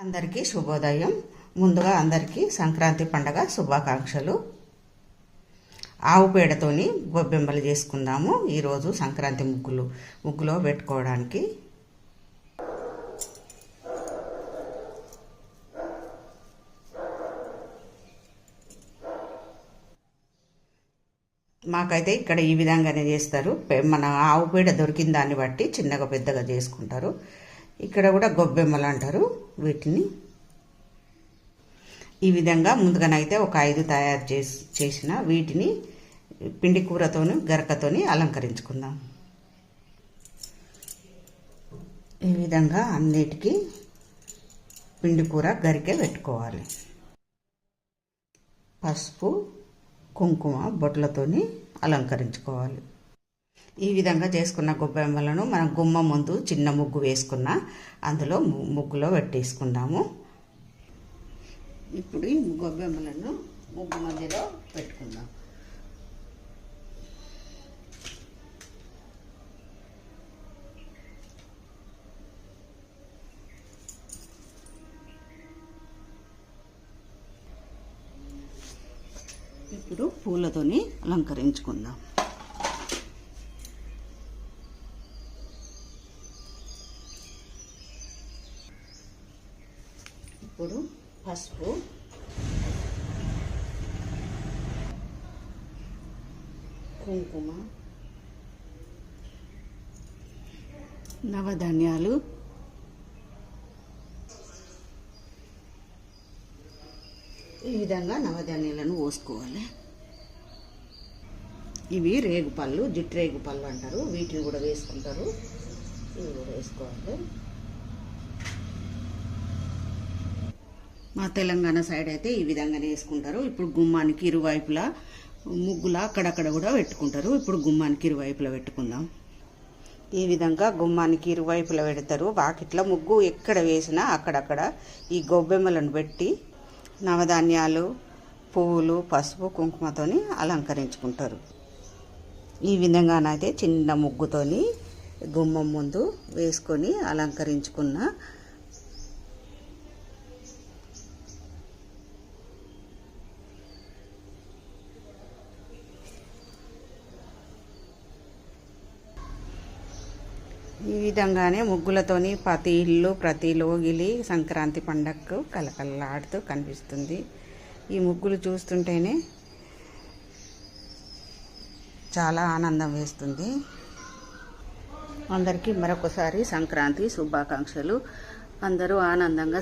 అందరికీ శుభోదయం. ముందుగా అందరికీ సంక్రాంతి పండగ శుభాకాంక్షలు. ఆవు పేడతోని గొబ్బెమ్మలు చేసుకుందాము ఈరోజు సంక్రాంతి ముగ్గులో పెట్టుకోవడానికి. మాకైతే ఇక్కడ ఈ విధంగానే చేస్తారు. మన ఆవు పేడ దొరికిన దాన్ని బట్టి చిన్నగా పెద్దగా చేసుకుంటారు. ఇక్కడ కూడా గొబ్బెమ్మలు అంటారు వీటిని. ఈ విధంగా ముందుగానైతే ఒక 5 తయారు చేసిన వీటిని పిండి కూరతోని గరకతోని అలంకరించుకుందాం. ఈ విధంగా అన్నిటికీ పిండి కూర గరికె పెట్టుకోవాలి. పసుపు కుంకుమ బొట్లతోని అలంకరించుకోవాలి. ఈ విధంగా చేసుకున్న గొబ్బెమ్మలను మనం గుమ్మ ముందు చిన్న ముగ్గు వేసుకున్న అందులో ముగ్గులో పెట్టేసుకుందాము. ఇప్పుడు ఈ గొబ్బెమ్మలను ముగ్గు మధ్యలో పెట్టుకుందాం. ఇప్పుడు పూలతోని అలంకరించుకుందాం. ఇప్పుడు పసుపు కుంకుమ నవధాన్యాలు ఈ విధంగా నవధాన్యాలను పోసుకోవాలి. ఇవి రేగుపళ్ళు, జిట్టు రేగుపళ్ళు అంటారు. వీటిని కూడా వేసుకుంటారు. ఇవి కూడా వేసుకోవాలి. మా తెలంగాణ సైడ్ అయితే ఈ విధంగానే వేసుకుంటారు. ఇప్పుడు గుమ్మానికి ఇరువైపులా ముగ్గులా అక్కడక్కడ కూడా పెట్టుకుంటారు. ఇప్పుడు గుమ్మానికి ఇరువైపులా పెట్టుకుందాం. ఈ విధంగా గుమ్మానికి ఇరువైపులా పెడతారు. వాకిట్ల ముగ్గు ఎక్కడ వేసినా అక్కడక్కడ ఈ గొబ్బెమ్మలను పెట్టి నవధాన్యాలు, పువ్వులు, పసుపు, కుంకుమతోని అలంకరించుకుంటారు. ఈ విధంగానైతే చిన్న ముగ్గుతోని గుమ్మం ముందు వేసుకొని అలంకరించుకున్న ఈ విధంగానే ముగ్గులతోని ప్రతి ఇల్లు ప్రతి లోగిలి సంక్రాంతి పండగకు కలకలలాడుతూ కనిపిస్తుంది. ఈ ముగ్గులు చూస్తుంటేనే చాలా ఆనందం వేస్తుంది. అందరికీ మరొకసారి సంక్రాంతి శుభాకాంక్షలు. అందరూ ఆనందంగా